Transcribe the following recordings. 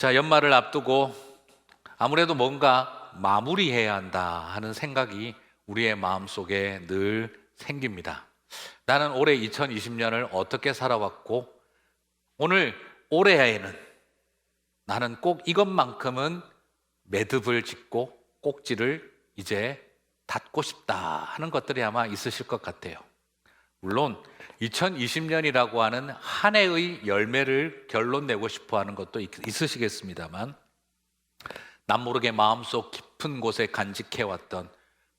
자, 연말을 앞두고 아무래도 뭔가 마무리해야 한다 하는 생각이 우리의 마음속에 늘 생깁니다. 나는 올해 2020년을 어떻게 살아왔고 오늘 올해에는 나는 꼭 이것만큼은 매듭을 짓고 꼭지를 이제 닫고 싶다 하는 것들이 아마 있으실 것 같아요. 물론 2020년이라고 하는 한 해의 열매를 결론 내고 싶어 하는 것도 있으시겠습니다만, 남모르게 마음속 깊은 곳에 간직해왔던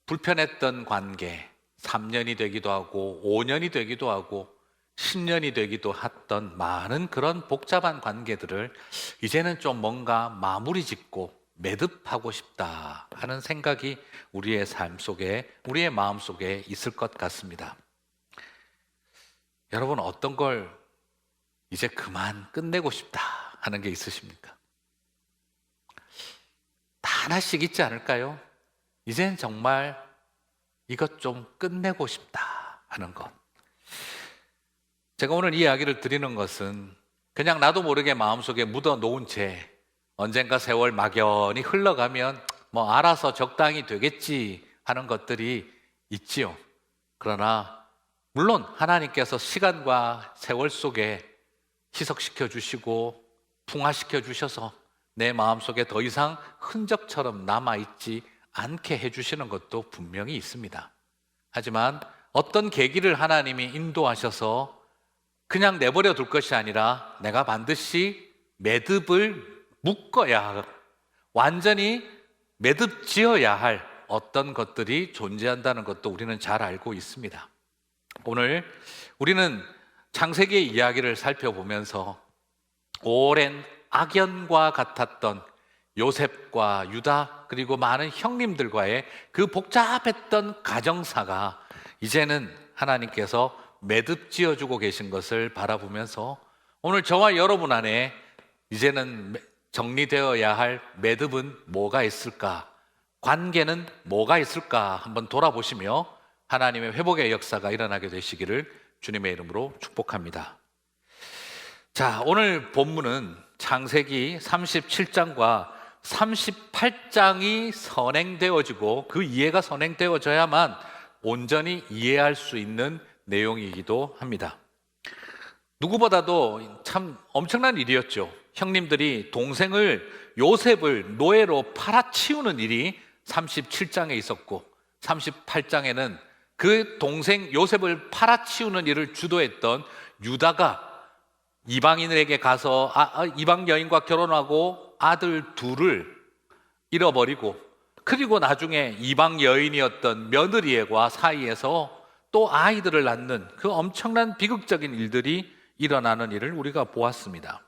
불편했던 관계, 3년이 되기도 하고 5년이 되기도 하고 10년이 되기도 했던 많은 그런 복잡한 관계들을 이제는 좀 뭔가 마무리 짓고 매듭하고 싶다 하는 생각이 우리의 삶 속에, 우리의 마음 속에 있을 것 같습니다. 여러분, 어떤 걸 이제 그만 끝내고 싶다 하는 게 있으십니까? 다 하나씩 있지 않을까요? 이젠 정말 이것 좀 끝내고 싶다 하는 것. 제가 오늘 이 이야기를 드리는 것은 그냥 나도 모르게 마음속에 묻어 놓은 채 언젠가 세월 막연히 흘러가면 뭐 알아서 적당히 되겠지 하는 것들이 있지요. 그러나 물론 하나님께서 시간과 세월 속에 희석시켜 주시고 풍화시켜 주셔서 내 마음속에 더 이상 흔적처럼 남아있지 않게 해주시는 것도 분명히 있습니다. 하지만 어떤 계기를 하나님이 인도하셔서 그냥 내버려 둘 것이 아니라 내가 반드시 매듭을 묶어야, 완전히 매듭 지어야 할 어떤 것들이 존재한다는 것도 우리는 잘 알고 있습니다. 오늘 우리는 창세기의 이야기를 살펴보면서 오랜 악연과 같았던 요셉과 유다 그리고 많은 형님들과의 그 복잡했던 가정사가 이제는 하나님께서 매듭 지어주고 계신 것을 바라보면서 오늘 저와 여러분 안에 이제는 정리되어야 할 매듭은 뭐가 있을까? 관계는 뭐가 있을까? 한번 돌아보시며 하나님의 회복의 역사가 일어나게 되시기를 주님의 이름으로 축복합니다. 자, 오늘 본문은 창세기 37장과 38장이 선행되어지고 그 이해가 선행되어져야만 온전히 이해할 수 있는 내용이기도 합니다. 누구보다도 참 엄청난 일이었죠. 형님들이 동생을 요셉을 노예로 팔아치우는 일이 37장에 있었고 38장에는 그 동생 요셉을 팔아치우는 일을 주도했던 유다가 이방인에게 가서 이방 여인과 결혼하고 아들 둘을 잃어버리고, 그리고 나중에 이방 여인이었던 며느리와 사이에서 또 아이들을 낳는 그 엄청난 비극적인 일들이 일어나는 일을 우리가 보았습니다.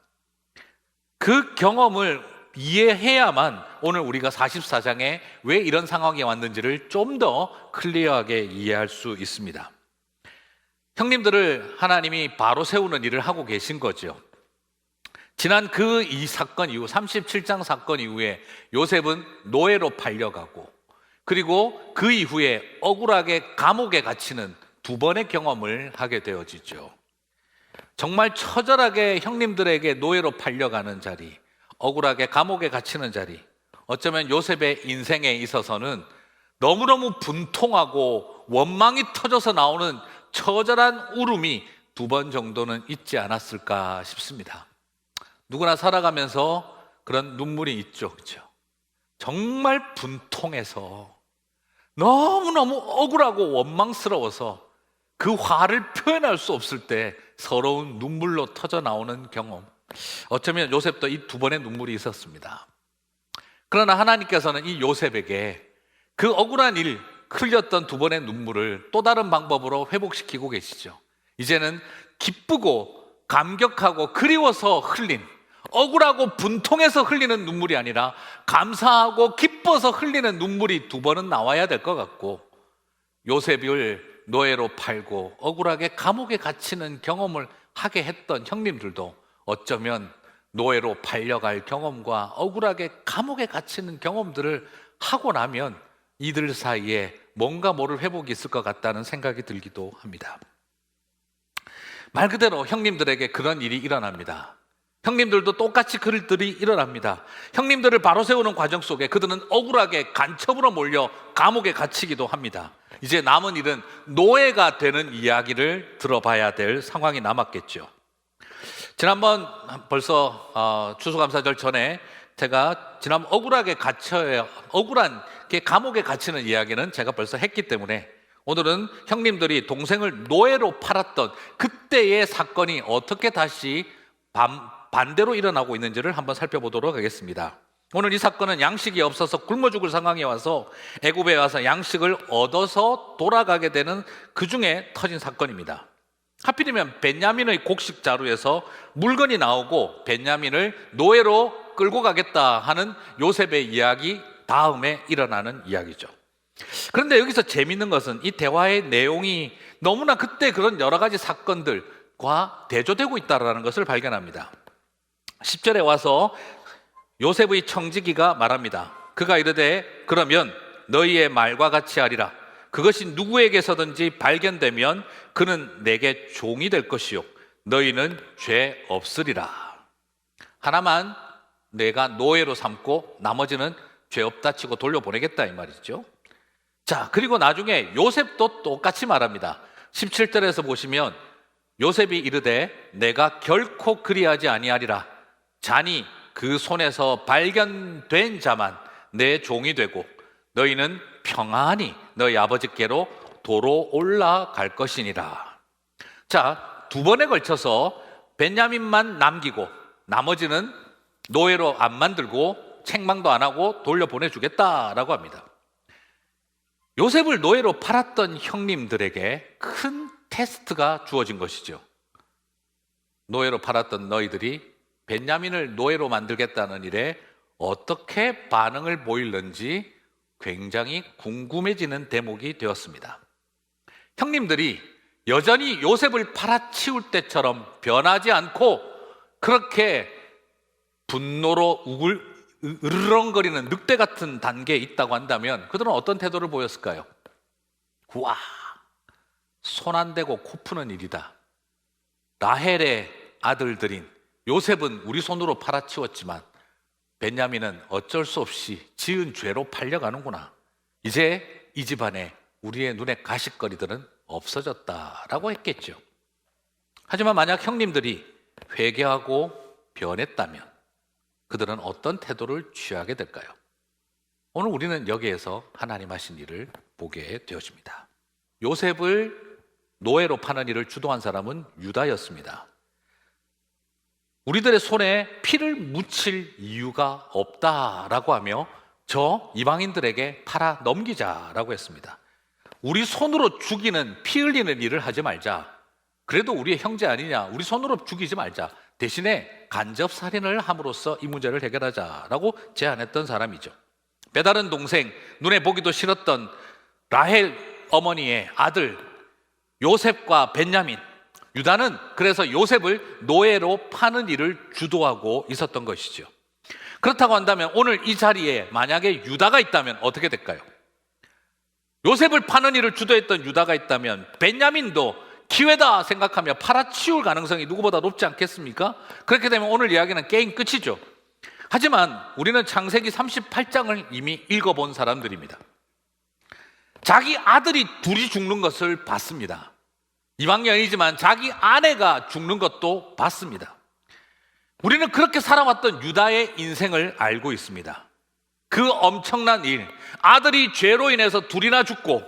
그 경험을 이해해야만 오늘 우리가 44장에 왜 이런 상황이 왔는지를 좀 더 클리어하게 이해할 수 있습니다. 형님들을 하나님이 바로 세우는 일을 하고 계신 거죠. 지난 이 사건 이후 37장 사건 이후에 요셉은 노예로 팔려가고, 그리고 그 이후에 억울하게 감옥에 갇히는 두 번의 경험을 하게 되어지죠. 정말 처절하게 형님들에게 노예로 팔려가는 자리, 억울하게 감옥에 갇히는 자리, 어쩌면 요셉의 인생에 있어서는 너무너무 분통하고 원망이 터져서 나오는 처절한 울음이 두 번 정도는 있지 않았을까 싶습니다. 누구나 살아가면서 그런 눈물이 있죠, 그렇죠? 정말 분통해서 너무너무 억울하고 원망스러워서 그 화를 표현할 수 없을 때 서러운 눈물로 터져 나오는 경험. 어쩌면 요셉도 이 두 번의 눈물이 있었습니다. 그러나 하나님께서는 이 요셉에게 그 억울한 일, 흘렸던 두 번의 눈물을 또 다른 방법으로 회복시키고 계시죠. 이제는 기쁘고 감격하고 그리워서 흘린, 억울하고 분통해서 흘리는 눈물이 아니라 감사하고 기뻐서 흘리는 눈물이 두 번은 나와야 될 것 같고, 요셉을 노예로 팔고 억울하게 감옥에 갇히는 경험을 하게 했던 형님들도 어쩌면 노예로 팔려갈 경험과 억울하게 감옥에 갇히는 경험들을 하고 나면 이들 사이에 뭔가 모를 회복이 있을 것 같다는 생각이 들기도 합니다. 말 그대로 형님들에게 그런 일이 일어납니다. 형님들도 똑같이 그들이 일어납니다. 형님들을 바로 세우는 과정 속에 그들은 억울하게 간첩으로 몰려 감옥에 갇히기도 합니다. 이제 남은 일은 노예가 되는 이야기를 들어봐야 될 상황이 남았겠죠. 지난번 벌써 추수감사절 전에 제가 지난번 억울한 감옥에 갇히는 이야기는 제가 벌써 했기 때문에 오늘은 형님들이 동생을 노예로 팔았던 그때의 사건이 어떻게 다시 반대로 일어나고 있는지를 한번 살펴보도록 하겠습니다. 오늘 이 사건은 양식이 없어서 굶어 죽을 상황에 와서 애굽에 와서 양식을 얻어서 돌아가게 되는 그 중에 터진 사건입니다. 하필이면 벤야민의 곡식 자루에서 물건이 나오고 벤야민을 노예로 끌고 가겠다 하는 요셉의 이야기 다음에 일어나는 이야기죠. 그런데 여기서 재미있는 것은 이 대화의 내용이 너무나 그때 그런 여러 가지 사건들과 대조되고 있다는 것을 발견합니다. 10절에 와서 요셉의 청지기가 말합니다. 그가 이르되 그러면 너희의 말과 같이 하리라. 그것이 누구에게서든지 발견되면 그는 내게 종이 될 것이요 너희는 죄 없으리라. 하나만 내가 노예로 삼고 나머지는 죄 없다 치고 돌려보내겠다 이 말이죠. 자, 그리고 나중에 요셉도 똑같이 말합니다. 17절에서 보시면 요셉이 이르되 내가 결코 그리하지 아니하리라. 잔이 그 손에서 발견된 자만 내 종이 되고 너희는 평안히 너희 아버지께로 도로 올라갈 것이니라. 자, 두 번에 걸쳐서 벤야민만 남기고 나머지는 노예로 안 만들고 책망도 안 하고 돌려보내주겠다라고 합니다. 요셉을 노예로 팔았던 형님들에게 큰 테스트가 주어진 것이죠. 노예로 팔았던 너희들이 벤야민을 노예로 만들겠다는 일에 어떻게 반응을 보일는지 굉장히 궁금해지는 대목이 되었습니다. 형님들이 여전히 요셉을 팔아치울 때처럼 변하지 않고 그렇게 분노로 으르렁거리는 늑대 같은 단계에 있다고 한다면 그들은 어떤 태도를 보였을까요? 와, 손 안 대고 코 푸는 일이다. 라헬의 아들들인 요셉은 우리 손으로 팔아치웠지만 벤야민은 어쩔 수 없이 지은 죄로 팔려가는구나. 이제 이 집안에 우리의 눈에 가십거리들은 없어졌다라고 했겠죠. 하지만 만약 형님들이 회개하고 변했다면 그들은 어떤 태도를 취하게 될까요? 오늘 우리는 여기에서 하나님 하신 일을 보게 되어집니다. 요셉을 노예로 파는 일을 주도한 사람은 유다였습니다. 우리들의 손에 피를 묻힐 이유가 없다라고 하며 저 이방인들에게 팔아 넘기자라고 했습니다. 우리 손으로 죽이는 피 흘리는 일을 하지 말자. 그래도 우리의 형제 아니냐. 우리 손으로 죽이지 말자. 대신에 간접 살인을 함으로써 이 문제를 해결하자라고 제안했던 사람이죠. 배다른 동생, 눈에 보기도 싫었던 라헬 어머니의 아들 요셉과 벤야민, 유다는 그래서 요셉을 노예로 파는 일을 주도하고 있었던 것이죠. 그렇다고 한다면 오늘 이 자리에 만약에 유다가 있다면 어떻게 될까요? 요셉을 파는 일을 주도했던 유다가 있다면 벤야민도 기회다 생각하며 팔아치울 가능성이 누구보다 높지 않겠습니까? 그렇게 되면 오늘 이야기는 게임 끝이죠. 하지만 우리는 창세기 38장을 이미 읽어본 사람들입니다. 자기 아들이 둘이 죽는 것을 봤습니다. 이방인이지만 자기 아내가 죽는 것도 봤습니다. 우리는 그렇게 살아왔던 유다의 인생을 알고 있습니다. 그 엄청난 일, 아들이 죄로 인해서 둘이나 죽고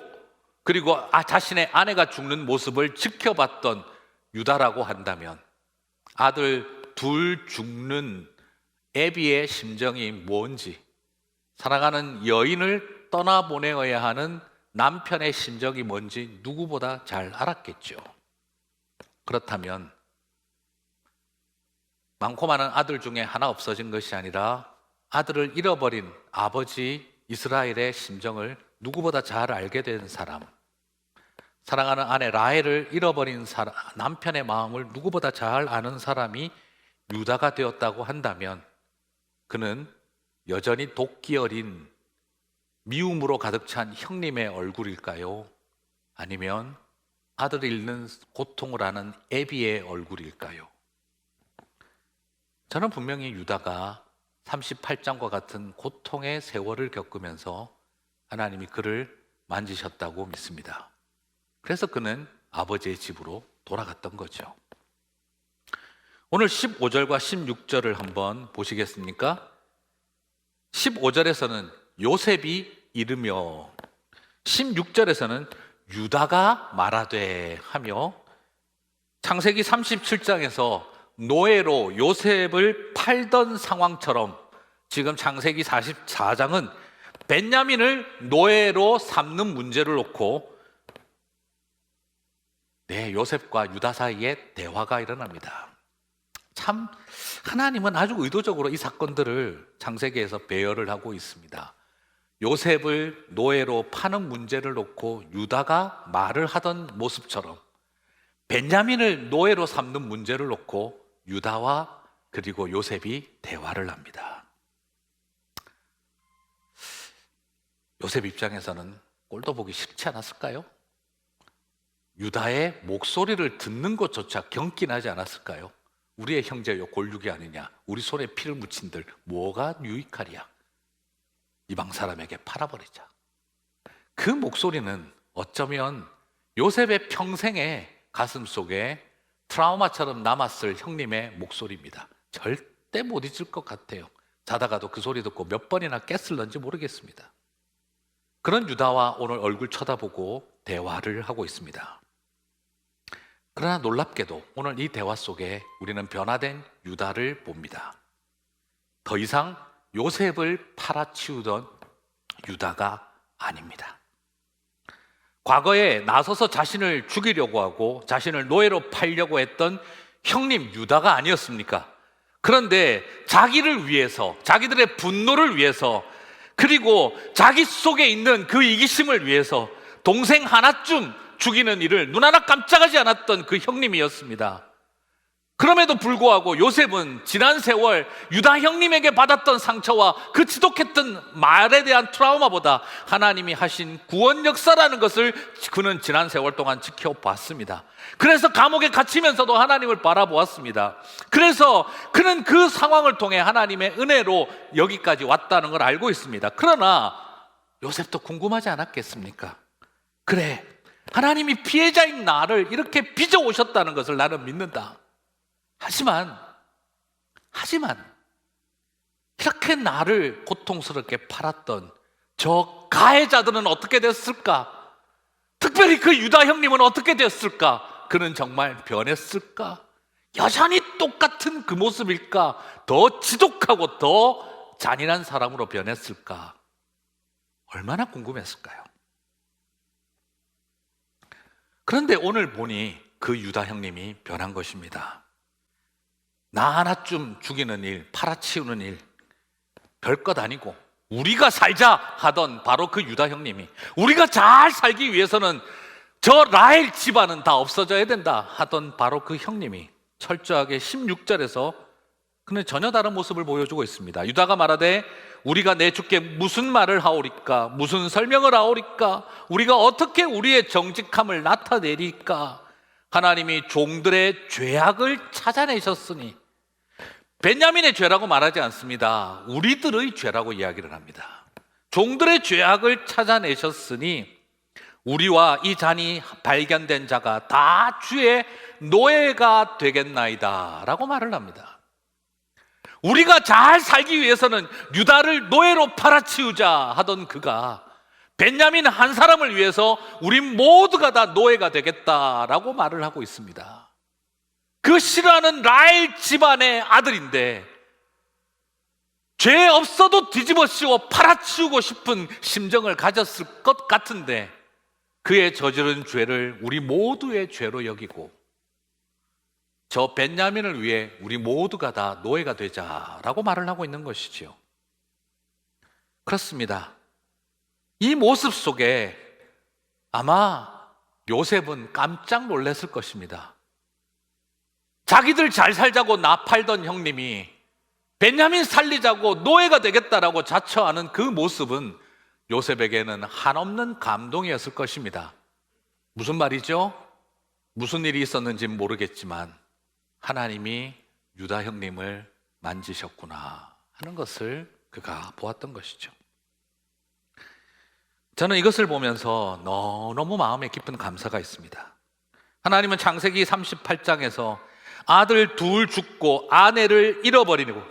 그리고 자신의 아내가 죽는 모습을 지켜봤던 유다라고 한다면 아들 둘 죽는 애비의 심정이 뭔지, 사랑하는 여인을 떠나보내어야 하는 남편의 심정이 뭔지 누구보다 잘 알았겠죠. 그렇다면 많고 많은 아들 중에 하나 없어진 것이 아니라 아들을 잃어버린 아버지 이스라엘의 심정을 누구보다 잘 알게 된 사람, 사랑하는 아내 라헬을 잃어버린 남편의 마음을 누구보다 잘 아는 사람이 유다가 되었다고 한다면 그는 여전히 도끼 어린 미움으로 가득 찬 형님의 얼굴일까요? 아니면 아들을 잃는 고통을 아는 애비의 얼굴일까요? 저는 분명히 유다가 38장과 같은 고통의 세월을 겪으면서 하나님이 그를 만지셨다고 믿습니다. 그래서 그는 아버지의 집으로 돌아갔던 거죠. 오늘 15절과 16절을 한번 보시겠습니까? 15절에서는 요셉이 이르며 16절에서는 유다가 말하되 하며 창세기 37장에서 노예로 요셉을 팔던 상황처럼 지금 창세기 44장은 벤야민을 노예로 삼는 문제를 놓고 요셉과 유다 사이에 대화가 일어납니다. 참 하나님은 아주 의도적으로 이 사건들을 창세기에서 배열을 하고 있습니다. 요셉을 노예로 파는 문제를 놓고 유다가 말을 하던 모습처럼 벤야민을 노예로 삼는 문제를 놓고 유다와 그리고 요셉이 대화를 합니다. 요셉 입장에서는 꼴도 보기 싫지 않았을까요? 유다의 목소리를 듣는 것조차 경기나지 않았을까요? 우리의 형제요 골육이 아니냐, 우리 손에 피를 묻힌들 뭐가 유익하리야, 이방 사람에게 팔아버리자. 그 목소리는 어쩌면 요셉의 평생의 가슴 속에 트라우마처럼 남았을 형님의 목소리입니다. 절대 못 잊을 것 같아요. 자다가도 그 소리 듣고 몇 번이나 깼을런지 모르겠습니다. 그런 유다와 오늘 얼굴 쳐다보고 대화를 하고 있습니다. 그러나 놀랍게도 오늘 이 대화 속에 우리는 변화된 유다를 봅니다. 더 이상 요셉을 팔아치우던 유다가 아닙니다. 과거에 나서서 자신을 죽이려고 하고 자신을 노예로 팔려고 했던 형님 유다가 아니었습니까? 그런데 자기를 위해서, 자기들의 분노를 위해서, 그리고 자기 속에 있는 그 이기심을 위해서 동생 하나쯤 죽이는 일을 눈 하나 깜짝하지 않았던 그 형님이었습니다. 그럼에도 불구하고 요셉은 지난 세월 유다 형님에게 받았던 상처와 그 지독했던 말에 대한 트라우마보다 하나님이 하신 구원 역사라는 것을 그는 지난 세월 동안 지켜봤습니다. 그래서 감옥에 갇히면서도 하나님을 바라보았습니다. 그래서 그는 그 상황을 통해 하나님의 은혜로 여기까지 왔다는 걸 알고 있습니다. 그러나 요셉도 궁금하지 않았겠습니까? 그래, 하나님이 피해자인 나를 이렇게 빚어오셨다는 것을 나는 믿는다. 하지만 이렇게 나를 고통스럽게 팔았던 저 가해자들은 어떻게 됐을까? 특별히 그 유다 형님은 어떻게 됐을까? 그는 정말 변했을까? 여전히 똑같은 그 모습일까? 더 지독하고 더 잔인한 사람으로 변했을까? 얼마나 궁금했을까요? 그런데 오늘 보니 그 유다 형님이 변한 것입니다. 나 하나쯤 죽이는 일, 팔아치우는 일, 별것 아니고 우리가 살자 하던 바로 그 유다 형님이, 우리가 잘 살기 위해서는 저 라헬 집안은 다 없어져야 된다 하던 바로 그 형님이 철저하게 16절에서 그는 전혀 다른 모습을 보여주고 있습니다. 유다가 말하되 우리가 내 주께 무슨 말을 하오리까? 무슨 설명을 하오리까? 우리가 어떻게 우리의 정직함을 나타내리까? 하나님이 종들의 죄악을 찾아내셨으니, 벤야민의 죄라고 말하지 않습니다. 우리들의 죄라고 이야기를 합니다. 종들의 죄악을 찾아내셨으니 우리와 이 잔이 발견된 자가 다 주의 노예가 되겠나이다 라고 말을 합니다. 우리가 잘 살기 위해서는 유다를 노예로 팔아치우자 하던 그가 벤야민 한 사람을 위해서 우리 모두가 다 노예가 되겠다라고 말을 하고 있습니다. 그 싫어하는 라헬 집안의 아들인데 죄 없어도 뒤집어 씌워 팔아치우고 싶은 심정을 가졌을 것 같은데 그의 저지른 죄를 우리 모두의 죄로 여기고 저 벤야민을 위해 우리 모두가 다 노예가 되자라고 말을 하고 있는 것이지요. 그렇습니다. 이 모습 속에 아마 요셉은 깜짝 놀랐을 것입니다. 자기들 잘 살자고 나 팔던 형님이 벤야민 살리자고 노예가 되겠다라고 자처하는 그 모습은 요셉에게는 한없는 감동이었을 것입니다. 무슨 말이죠? 무슨 일이 있었는지는 모르겠지만 하나님이 유다 형님을 만지셨구나 하는 것을 그가 보았던 것이죠. 저는 이것을 보면서 너무 마음에 깊은 감사가 있습니다. 하나님은 창세기 38장에서 아들 둘 죽고 아내를 잃어버리고,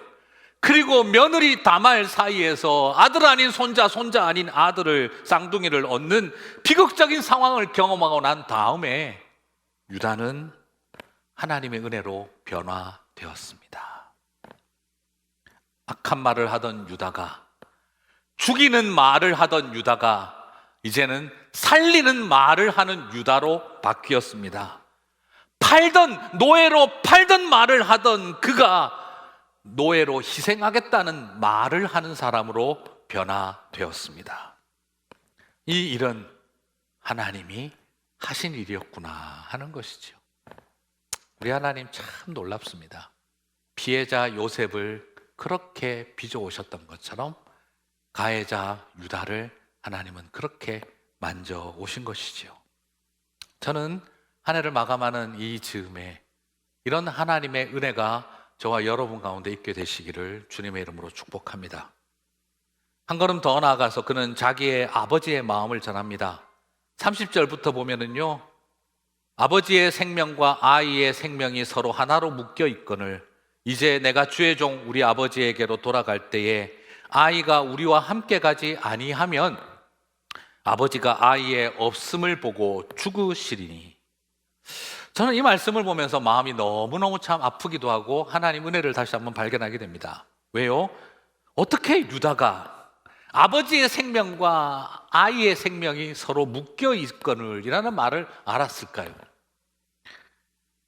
그리고 며느리 다말 사이에서 아들 아닌 손자, 손자 아닌 아들을, 쌍둥이를 얻는 비극적인 상황을 경험하고 난 다음에 유다는 하나님의 은혜로 변화되었습니다. 악한 말을 하던 유다가, 죽이는 말을 하던 유다가 이제는 살리는 말을 하는 유다로 바뀌었습니다. 노예로 팔던 말을 하던 그가 노예로 희생하겠다는 말을 하는 사람으로 변화되었습니다. 이 일은 하나님이 하신 일이었구나 하는 것이죠. 우리 하나님 참 놀랍습니다. 피해자 요셉을 그렇게 빚어오셨던 것처럼 가해자 유다를 하나님은 그렇게 만져오신 것이지요. 저는 한 해를 마감하는 이 즈음에 이런 하나님의 은혜가 저와 여러분 가운데 있게 되시기를 주님의 이름으로 축복합니다. 한 걸음 더 나아가서 그는 자기의 아버지의 마음을 전합니다. 30절부터 보면은요, 아버지의 생명과 아이의 생명이 서로 하나로 묶여 있거늘 이제 내가 주의 종 우리 아버지에게로 돌아갈 때에 아이가 우리와 함께 가지 아니하면 아버지가 아이의 없음을 보고 죽으시리니. 저는 이 말씀을 보면서 마음이 너무너무 참 아프기도 하고 하나님 은혜를 다시 한번 발견하게 됩니다. 왜요? 어떻게 유다가 아버지의 생명과 아이의 생명이 서로 묶여 있거늘이라는 말을 알았을까요?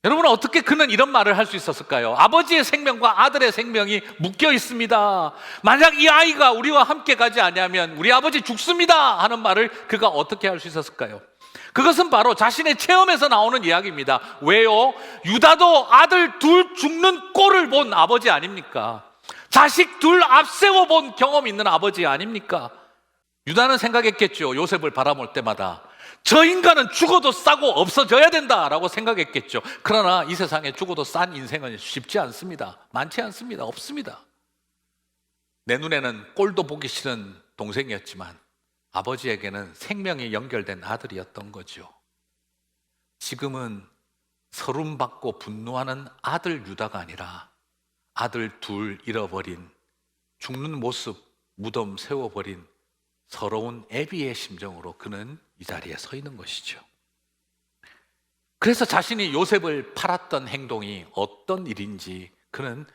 여러분은 어떻게 그는 이런 말을 할 수 있었을까요? 아버지의 생명과 아들의 생명이 묶여 있습니다. 만약 이 아이가 우리와 함께 가지 않으면 우리 아버지 죽습니다 하는 말을 그가 어떻게 할 수 있었을까요? 그것은 바로 자신의 체험에서 나오는 이야기입니다. 왜요? 유다도 아들 둘 죽는 꼴을 본 아버지 아닙니까? 자식 둘 앞세워 본 경험 있는 아버지 아닙니까? 유다는 생각했겠죠. 요셉을 바라볼 때마다 저 인간은 죽어도 싸고 없어져야 된다라고 생각했겠죠. 그러나 이 세상에 죽어도 싼 인생은 쉽지 않습니다. 많지 않습니다. 없습니다. 내 눈에는 꼴도 보기 싫은 동생이었지만 아버지에게는 생명이 연결된 아들이었던 거죠. 지금은 서름받고 분노하는 아들 유다가 아니라 아들 둘 잃어버린, 죽는 모습 무덤 세워버린 서러운 애비의 심정으로 그는 이 자리에 서 있는 것이죠. 그래서 자신이 요셉을 팔았던 행동이 어떤 일인지 그는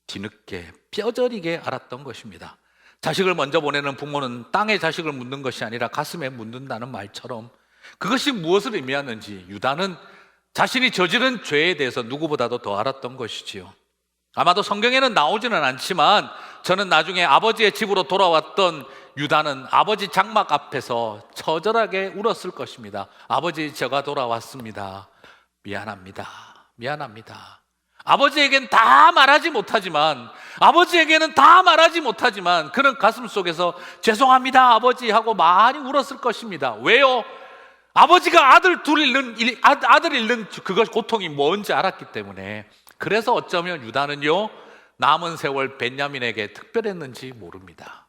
뒤늦게 뼈저리게 알았던 것입니다. 자식을 먼저 보내는 부모는 땅에 자식을 묻는 것이 아니라 가슴에 묻는다는 말처럼 그것이 무엇을 의미하는지 유다는 자신이 저지른 죄에 대해서 누구보다도 더 알았던 것이지요. 아마도 성경에는 나오지는 않지만 저는 나중에 아버지의 집으로 돌아왔던 유다는 아버지 장막 앞에서 처절하게 울었을 것입니다. 아버지, 제가 돌아왔습니다. 미안합니다. 미안합니다. 아버지에게는 다 말하지 못하지만 그는 가슴 속에서 죄송합니다 아버지 하고 많이 울었을 것입니다. 왜요? 아버지가 아들 잃는 그것 고통이 뭔지 알았기 때문에. 그래서 어쩌면 유다는요, 남은 세월 벤야민에게 특별했는지 모릅니다.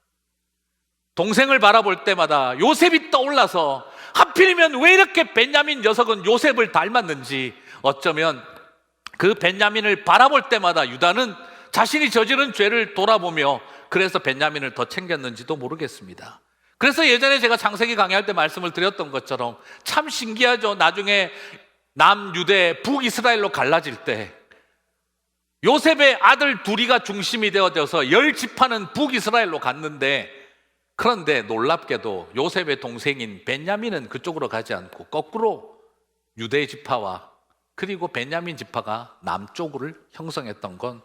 동생을 바라볼 때마다 요셉이 떠올라서 하필이면 왜 이렇게 벤야민 녀석은 요셉을 닮았는지, 어쩌면 그 벤야민을 바라볼 때마다 유다는 자신이 저지른 죄를 돌아보며 그래서 벤야민을 더 챙겼는지도 모르겠습니다. 그래서 예전에 제가 창세기 강의할 때 말씀을 드렸던 것처럼 참 신기하죠. 나중에 남유대 북이스라엘로 갈라질 때 요셉의 아들 둘이가 중심이 되어져서 10지파는 북이스라엘로 갔는데, 그런데 놀랍게도 요셉의 동생인 벤야민은 그쪽으로 가지 않고 거꾸로 유대 지파와 그리고 벤야민 지파가 남쪽을 형성했던 건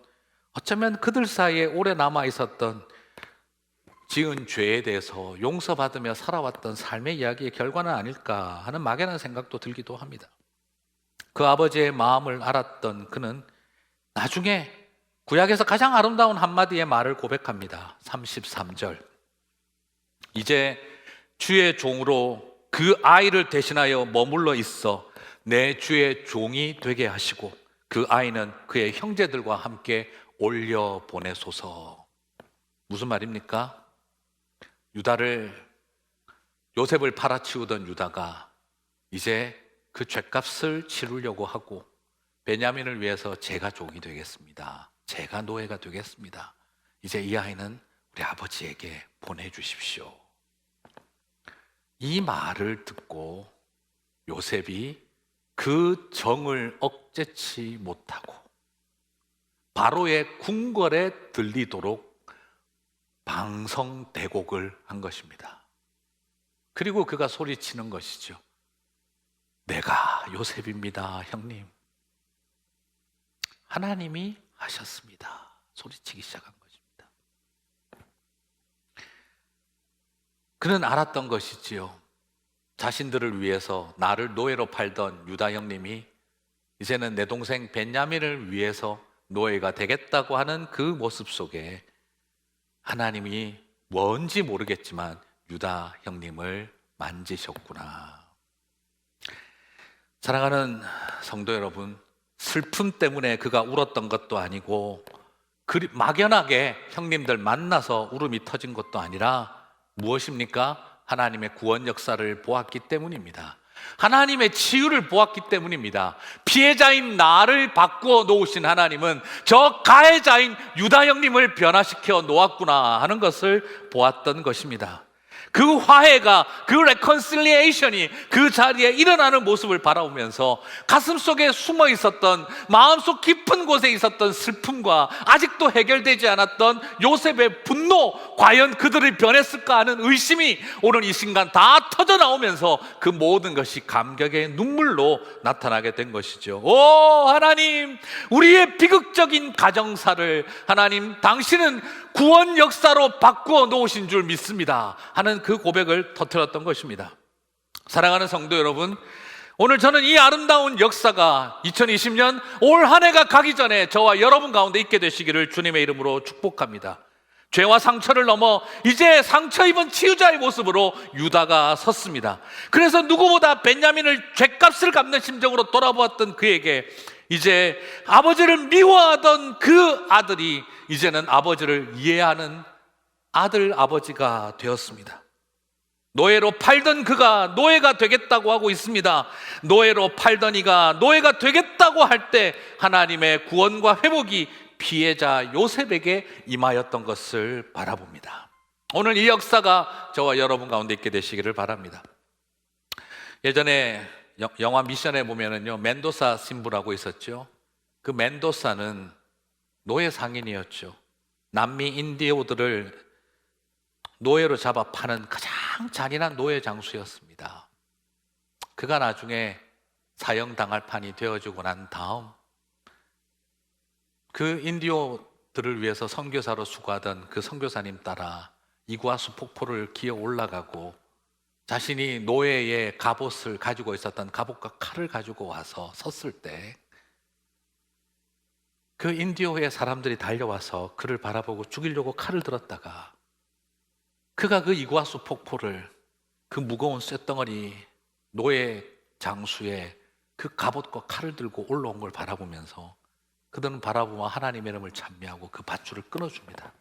어쩌면 그들 사이에 오래 남아 있었던 지은 죄에 대해서 용서받으며 살아왔던 삶의 이야기의 결과는 아닐까 하는 막연한 생각도 들기도 합니다. 그 아버지의 마음을 알았던 그는 나중에 구약에서 가장 아름다운 한마디의 말을 고백합니다. 33절. 이제 주의 종으로 그 아이를 대신하여 머물러 있어 내 주의 종이 되게 하시고 그 아이는 그의 형제들과 함께 올려 보내소서. 무슨 말입니까? 요셉을 팔아치우던 유다가 이제 그 죗값을 치르려고 하고, 베냐민을 위해서 제가 종이 되겠습니다, 제가 노예가 되겠습니다, 이제 이 아이는 우리 아버지에게 보내주십시오. 이 말을 듣고 요셉이 그 정을 억제치 못하고 바로의 궁궐에 들리도록 방성대곡을 한 것입니다. 그리고 그가 소리치는 것이죠. 내가 요셉입니다, 형님. 하나님이 하셨습니다. 소리치기 시작한 것입니다. 그는 알았던 것이지요. 자신들을 위해서 나를 노예로 팔던 유다 형님이 이제는 내 동생 벤야민을 위해서 노예가 되겠다고 하는 그 모습 속에 하나님이 뭔지 모르겠지만 유다 형님을 만지셨구나. 사랑하는 성도 여러분, 슬픔 때문에 그가 울었던 것도 아니고 막연하게 형님들 만나서 울음이 터진 것도 아니라 무엇입니까? 하나님의 구원 역사를 보았기 때문입니다. 하나님의 치유를 보았기 때문입니다. 피해자인 나를 바꾸어 놓으신 하나님은 저 가해자인 유다 형님을 변화시켜 놓았구나 하는 것을 보았던 것입니다. 그 화해가, 그 레컨실리에이션이 그 자리에 일어나는 모습을 바라보면서 가슴속에 숨어 있었던, 마음속 깊은 곳에 있었던 슬픔과 아직도 해결되지 않았던 요셉의 분노, 과연 그들이 변했을까 하는 의심이 오늘 이 순간 다 터져 나오면서 그 모든 것이 감격의 눈물로 나타나게 된 것이죠. 오 하나님, 우리의 비극적인 가정사를 하나님 당신은 구원 역사로 바꾸어 놓으신 줄 믿습니다 하는 그 고백을 터뜨렸던 것입니다. 사랑하는 성도 여러분, 오늘 저는 이 아름다운 역사가 2020년 올 한 해가 가기 전에 저와 여러분 가운데 있게 되시기를 주님의 이름으로 축복합니다. 죄와 상처를 넘어 이제 상처 입은 치유자의 모습으로 유다가 섰습니다. 그래서 누구보다 벤야민을 죗값을 갚는 심정으로 돌아보았던 그에게 이제 아버지를 미워하던 그 아들이 이제는 아버지를 이해하는 아들 아버지가 되었습니다. 노예로 팔던 그가 노예가 되겠다고 하고 있습니다. 노예로 팔던 이가 노예가 되겠다고 할 때 하나님의 구원과 회복이 피해자 요셉에게 임하였던 것을 바라봅니다. 오늘 이 역사가 저와 여러분 가운데 있게 되시기를 바랍니다. 예전에 영화 미션에 보면은요, 멘도사 신부라고 있었죠. 그 멘도사는 노예 상인이었죠. 남미 인디오들을 노예로 잡아 파는 가장 잔인한 노예 장수였습니다. 그가 나중에 사형당할 판이 되어주고 난 다음 그 인디오들을 위해서 선교사로 수고하던 그 선교사님 따라 이구아수 폭포를 기어 올라가고 자신이 노예의 갑옷을 가지고 있었던 갑옷과 칼을 가지고 와서 섰을 때 그 인디오의 사람들이 달려와서 그를 바라보고 죽이려고 칼을 들었다가 그가 그 이구아수 폭포를, 그 무거운 쇳덩어리 노예 장수의 그 갑옷과 칼을 들고 올라온 걸 바라보면서 그들은 바라보며 하나님의 이름을 찬미하고 그 밧줄을 끊어줍니다.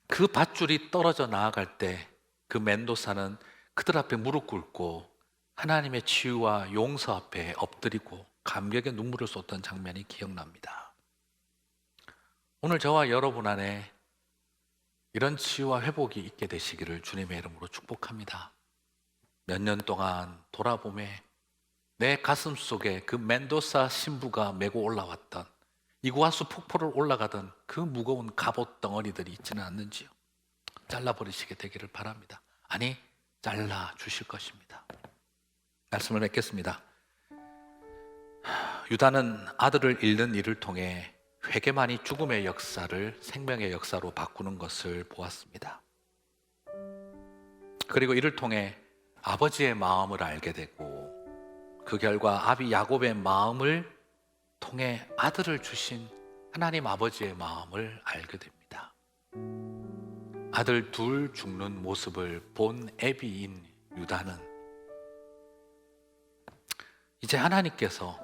그 밧줄이 떨어져 나아갈 때 그 멘도사는 그들 앞에 무릎 꿇고 하나님의 치유와 용서 앞에 엎드리고 감격의 눈물을 쏟던 장면이 기억납니다. 오늘 저와 여러분 안에 이런 치유와 회복이 있게 되시기를 주님의 이름으로 축복합니다. 몇 년 동안 돌아보매 내 가슴 속에 그 멘도사 신부가 메고 올라왔던 이구아수 폭포를 올라가던 그 무거운 갑옷 덩어리들이 있지는 않는지요? 잘라버리시게 되기를 바랍니다. 아니, 잘라주실 것입니다. 말씀을 맺겠습니다. 유다는 아들을 잃는 일을 통해 회개만이 죽음의 역사를 생명의 역사로 바꾸는 것을 보았습니다. 그리고 이를 통해 아버지의 마음을 알게 되고 그 결과 아비 야곱의 마음을 통해 아들을 주신 하나님 아버지의 마음을 알게 됩니다. 아들 둘 죽는 모습을 본 애비인 유다는 이제 하나님께서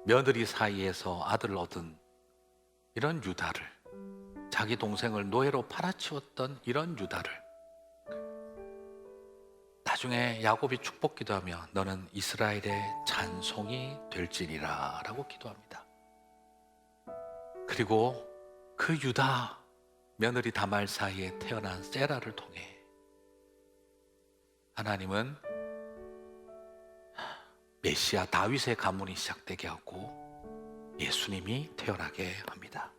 며느리 사이에서 아들을 얻은 이런 유다를, 자기 동생을 노예로 팔아치웠던 이런 유다를 나중에 야곱이 축복 기도하며 너는 이스라엘의 찬송이 될지니라 라고 기도합니다. 그리고 그 유다 며느리 다말 사이에 태어난 세라를 통해 하나님은 메시아 다윗의 가문이 시작되게 하고 예수님이 태어나게 합니다.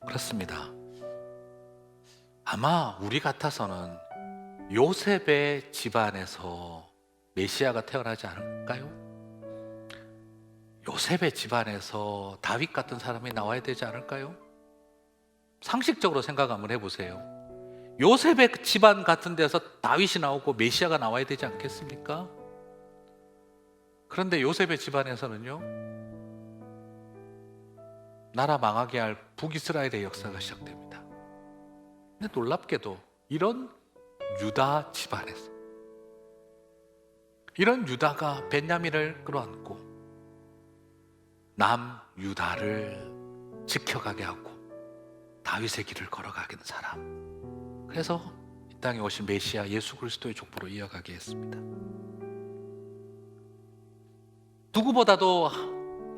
그렇습니다. 아마 우리 같아서는 요셉의 집안에서 메시아가 태어나지 않을까요? 요셉의 집안에서 다윗 같은 사람이 나와야 되지 않을까요? 상식적으로 생각 한번 해보세요. 요셉의 집안 같은 데서 다윗이 나오고 메시아가 나와야 되지 않겠습니까? 그런데 요셉의 집안에서는요, 나라 망하게 할 북이스라엘의 역사가 시작됩니다. 근데 놀랍게도 이런 유다 집안에서, 이런 유다가 벤야민을 끌어안고 남유다를 지켜가게 하고 다윗의 길을 걸어가게 된 사람, 그래서 이 땅에 오신 메시아 예수 그리스도의 족보로 이어가게 했습니다. 누구보다도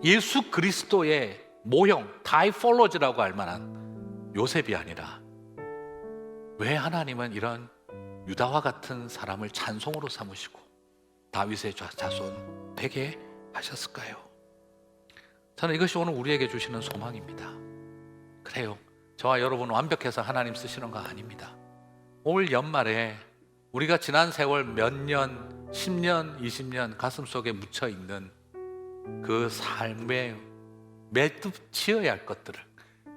예수 그리스도의 모형, 타이폴로지라고 할 만한 요셉이 아니라 왜 하나님은 이런 유다와 같은 사람을 찬송으로 삼으시고 다윗의 자손 되게 하셨을까요? 저는 이것이 오늘 우리에게 주시는 소망입니다. 그래요, 저와 여러분은 완벽해서 하나님 쓰시는 거 아닙니다. 올 연말에 우리가 지난 세월 몇 년, 10년, 20년 가슴속에 묻혀있는 그 삶에 매듭 지어야 할 것들을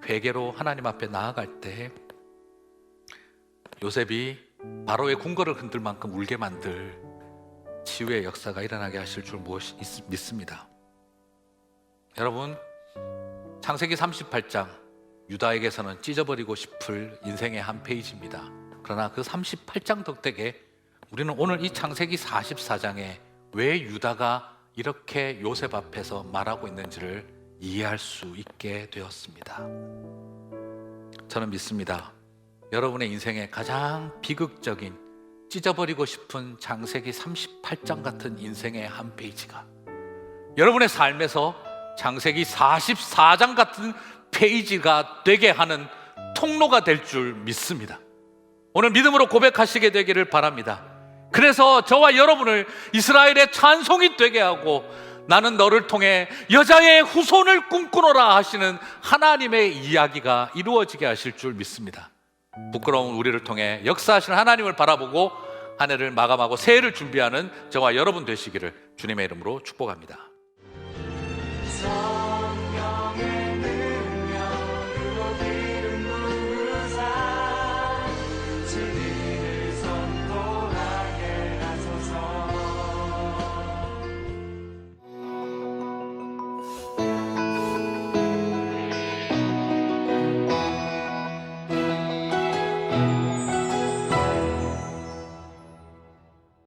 회개로 하나님 앞에 나아갈 때 요셉이 바로의 궁궐을 흔들 만큼 울게 만들 치유의 역사가 일어나게 하실 줄 믿습니다. 여러분, 창세기 38장 유다에게서는 찢어버리고 싶을 인생의 한 페이지입니다. 그러나 그 38장 덕택에 우리는 오늘 이 창세기 44장에 왜 유다가 이렇게 요셉 앞에서 말하고 있는지를 이해할 수 있게 되었습니다. 저는 믿습니다. 여러분의 인생의 가장 비극적인, 찢어버리고 싶은 창세기 38장 같은 인생의 한 페이지가 여러분의 삶에서 창세기 44장 같은 페이지가 되게 하는 통로가 될 줄 믿습니다. 오늘 믿음으로 고백하시게 되기를 바랍니다. 그래서 저와 여러분을 이스라엘의 찬송이 되게 하고 나는 너를 통해 여자의 후손을 꿈꾸노라 하시는 하나님의 이야기가 이루어지게 하실 줄 믿습니다. 부끄러운 우리를 통해 역사하시는 하나님을 바라보고 한 해를 마감하고 새해를 준비하는 저와 여러분 되시기를 주님의 이름으로 축복합니다.